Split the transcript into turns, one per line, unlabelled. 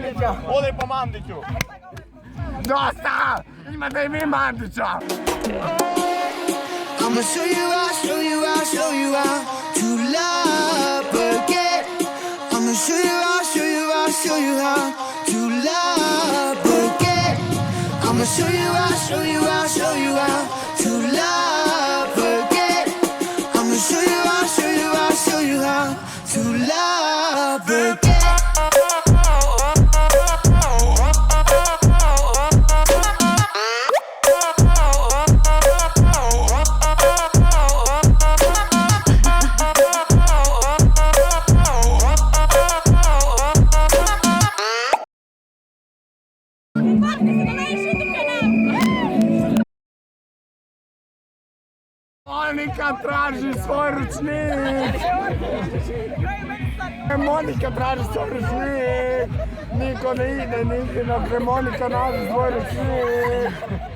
Mandića.
Ode po Mandiću.
Dosta! Imate i vi Mandića.
I'ma show you how, show you how, show you how to love again. I'ma show you how, show you how, show you how to love again. I'ma show you how, show you how, show you how to love again. I'ma show you how, show you how, show you how to love again.
Monika traži svoj ručnik. Monika traži svoj ručnik. Niko ne ide nigdje dok ne Monika nađe svoj ručnik.